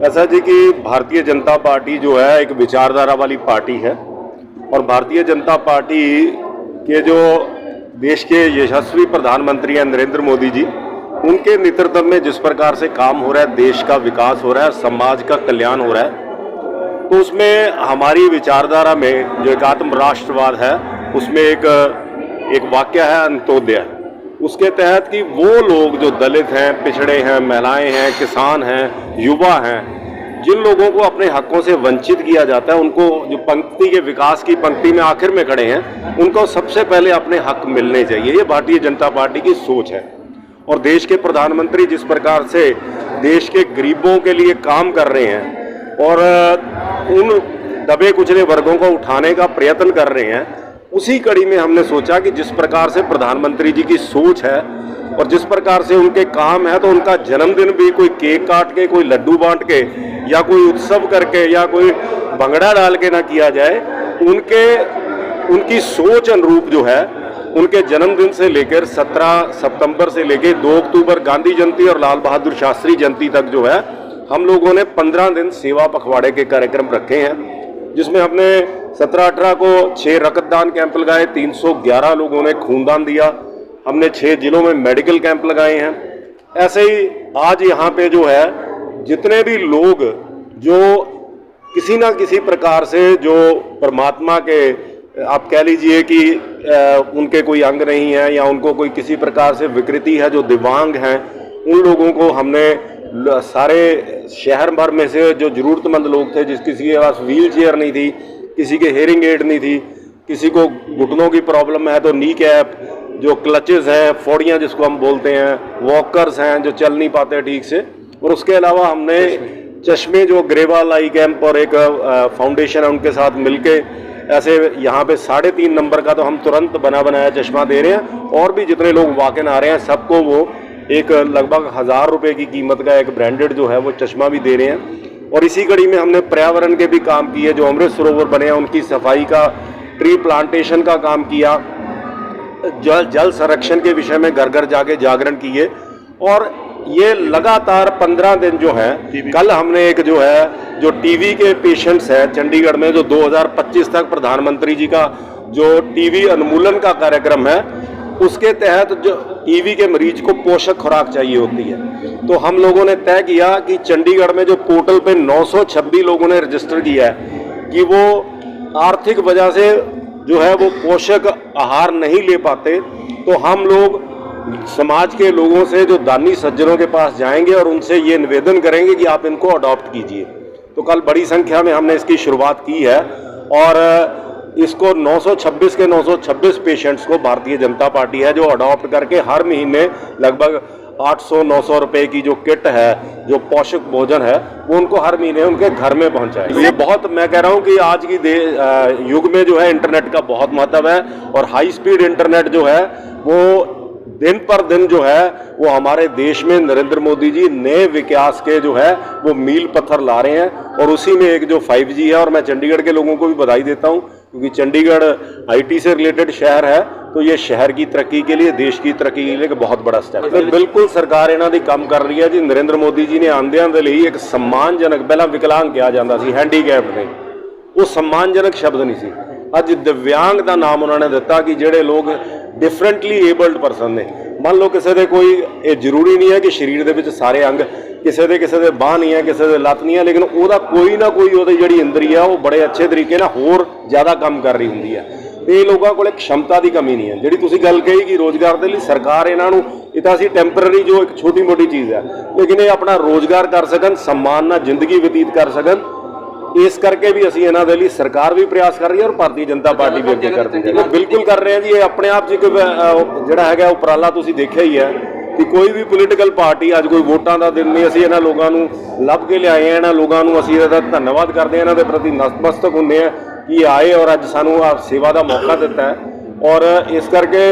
ऐसा जी कि भारतीय जनता पार्टी जो है एक विचारधारा वाली पार्टी है और भारतीय जनता पार्टी के जो देश के यशस्वी प्रधानमंत्री हैं नरेंद्र मोदी जी, उनके नेतृत्व में जिस प्रकार से काम हो रहा है, देश का विकास हो रहा है, समाज का कल्याण हो रहा है, तो उसमें हमारी विचारधारा में जो एकात्म राष्ट्रवाद है उसमें एक वाक्य है अंत्योदय। उसके तहत कि वो लोग जो दलित हैं, पिछड़े हैं, महिलाएं हैं, किसान हैं, युवा हैं, जिन लोगों को अपने हकों से वंचित किया जाता है, उनको जो पंक्ति के विकास की पंक्ति में आखिर में खड़े हैं, उनको सबसे पहले अपने हक मिलने चाहिए। ये भारतीय जनता पार्टी की सोच है। और देश के प्रधानमंत्री जिस प्रकार से देश के गरीबों के लिए काम कर रहे हैं और उन दबे कुचले वर्गों को उठाने का प्रयत्न कर रहे हैं, उसी कड़ी में हमने सोचा कि जिस प्रकार से प्रधानमंत्री जी की सोच है और जिस प्रकार से उनके काम है, तो उनका जन्मदिन भी कोई केक काट के, कोई लड्डू बांट के या कोई उत्सव करके या कोई भंगड़ा डाल के ना किया जाए। उनकी सोच अनुरूप जो है, उनके जन्मदिन से लेकर 17 सितंबर से लेकर 2 अक्टूबर गांधी जयंती और लाल बहादुर शास्त्री जयंती तक जो है, हम लोगों ने 15 दिन सेवा पखवाड़े के कार्यक्रम रखे हैं, जिसमें हमने 17-18 को 6 रक्तदान कैंप लगाए, 311 लोगों ने खूनदान दिया, हमने 6 जिलों में मेडिकल कैंप लगाए हैं। ऐसे ही आज यहाँ पे जो है जितने भी लोग जो किसी ना किसी प्रकार से जो परमात्मा के, आप कह लीजिए कि उनके कोई अंग नहीं है या उनको कोई किसी प्रकार से विकृति है, जो दिव्यांग हैं, उन लोगों को हमने सारे शहर भर में से जो जरूरतमंद लोग थे, किसी के पास व्हील चेयर नहीं थी, किसी के हेयरिंग एड नहीं थी, किसी को घुटनों की प्रॉब्लम है तो नी कैप, जो क्लचेस हैं, फोड़ियाँ जिसको हम बोलते हैं, वॉकर्स हैं जो चल नहीं पाते ठीक से, और उसके अलावा हमने चश्मे जो ग्रेवाल आई कैंप और एक फाउंडेशन है उनके साथ मिलके ऐसे यहाँ पे 3.5 नंबर का तो हम तुरंत बना बनाया चश्मा दे रहे हैं। और भी जितने लोग वाकई आ रहे हैं सबको वो एक लगभग 1000 रुपये की कीमत का एक ब्रांडेड जो है वो चश्मा भी दे रहे हैं। और इसी कड़ी में हमने पर्यावरण के भी काम किए, जो अमृत सरोवर बने हैं उनकी सफाई का, ट्री प्लांटेशन का काम किया, जल संरक्षण के विषय में घर घर जाके जागरण किए। और ये लगातार 15 दिन जो है, कल हमने एक जो है जो टीवी के पेशेंट्स हैं चंडीगढ़ में, जो 2025 तक प्रधानमंत्री जी का जो टीवी उन्मूलन का कार्यक्रम है, उसके तहत जो टीवी के मरीज को पोषक खुराक चाहिए होती है, तो हम लोगों ने तय किया कि चंडीगढ़ में जो पोर्टल पे 926 लोगों ने रजिस्टर किया है कि वो आर्थिक वजह से जो है वो पोषक आहार नहीं ले पाते, तो हम लोग समाज के लोगों से, जो दानी सज्जनों के पास जाएंगे और उनसे ये निवेदन करेंगे कि आप इनको अडॉप्ट कीजिए। तो कल बड़ी संख्या में हमने इसकी शुरुआत की है और इसको 926 के 926 पेशेंट्स को भारतीय जनता पार्टी है जो अडॉप्ट करके हर महीने लगभग 800-900 रुपए की जो किट है, जो पोषक भोजन है, वो उनको हर महीने उनके घर में पहुंचाए। तो ये बहुत, मैं कह रहा हूँ कि आज की युग में जो है इंटरनेट का बहुत महत्व है और हाई स्पीड इंटरनेट जो है वो दिन पर दिन जो है वो हमारे देश में नरेंद्र मोदी जी नए विकास के जो है वो मील पत्थर ला रहे हैं। और उसी में एक जो 5G है, और मैं चंडीगढ़ के लोगों को भी बधाई देता हूं क्योंकि चंडीगढ़ IT से रिलेटेड शहर है, तो ये शहर की तरक्की के लिए, देश की तरक्की के लिए एक बहुत बड़ा स्टेप है। बिल्कुल सरकार इन्हां दी काम कर रही है जी। नरेंद्र मोदी जी ने आंदियां दे लई एक सम्मानजनक, पहला विकलांग कहा जाता सी, हैंडीकैप ने, वो सम्मानजनक शब्द नहीं सी, अज दिव्यांग का नाम उन्होंने दिता कि ਜਿਹੜੇ लोग डिफरेंटली एबल्ड परसन ने। मान लो किसी के कोई, ये जरूरी नहीं है कि शरीर ਦੇ ਵਿੱਚ ਸਾਰੇ अंग, किसी ਦੇ ਬਾਹ नहीं है, किसी ਦੇ ਲੱਤ नहीं है, लेकिन ਉਹਦਾ कोई ना कोई ਉਹਦੀ ਜਿਹੜੀ ਇੰਦਰੀ ਆ ਉਹ ਬੜੇ ਅੱਛੇ ਤਰੀਕੇ ਨਾਲ ਹੋਰ ਜ਼ਿਆਦਾ ਕੰਮ ਕਰ ਰਹੀ ਹੁੰਦੀ ਹੈ। ਤੇ ਇਹ ਲੋਕਾਂ ਕੋਲ ਇੱਕ क्षमता ਦੀ ਕਮੀ ਨਹੀਂ ਹੈ। ਜਿਹੜੀ ਤੁਸੀਂ ਗੱਲ ਕਹੀ ਕਿ ਰੋਜ਼ਗਾਰ ਦੇ ਲਈ ਸਰਕਾਰ ਇਹਨਾਂ ਨੂੰ, ਇਹ ਤਾਂ ਅਸੀਂ ਟੈਂਪਰੇਰੀ ਜੋ ਇੱਕ ਛੋਟੀ ਮੋਟੀ ਚੀਜ਼ ਹੈ, ਲੇਕਿਨ ਇਹ ਆਪਣਾ ਰੋਜ਼ਗਾਰ ਕਰ ਸਕਣ, सम्मान ਨਾਲ ਜ਼ਿੰਦਗੀ ਬਤੀਤ ਕਰ ਸਕਣ। इस करके भी असी इन्हों के लिए सरकार भी प्रयास कर रही है और भारतीय जनता पार्टी भी अगे करती है। बिल्कुल कर रहे हैं जी। ये अपने आप च जोड़ा है उपराला तुसीं देखिया ही है कि कोई भी पोलीटिकल पार्टी, अज कोई वोटां का दिन नहीं, असीं इन्हां लोगों नूं लभ के लियाए हैं, इन्हां लोगों नूं असीं इहदा धन्नवाद करते हैं, इन्हां दे प्रति नतमस्तक हुंदे हैं कि आए और अज सानूं सेवा का मौका दिता है। और इस करके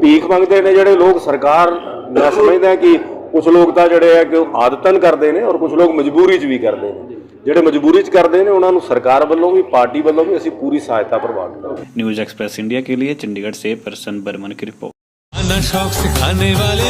भीख मंगते हैं जिहड़े लोग, सरकार मैं समझदा कि कुछ लोग तो जिहड़े है कि आदतन करते हैं और कुछ लोग मजबूरी च भी करते हैं। ਜਿਹੜੇ मजबूरी च करते हैं उन्होंने सरकार वालों भी, पार्टी वालों भी असी पूरी सहायता प्रदान करेंगे। न्यूज़ एक्सप्रेस इंडिया के लिए चंडीगढ़ से प्रसन्न बर्मन की रिपोर्ट। शौक सिखाने वाले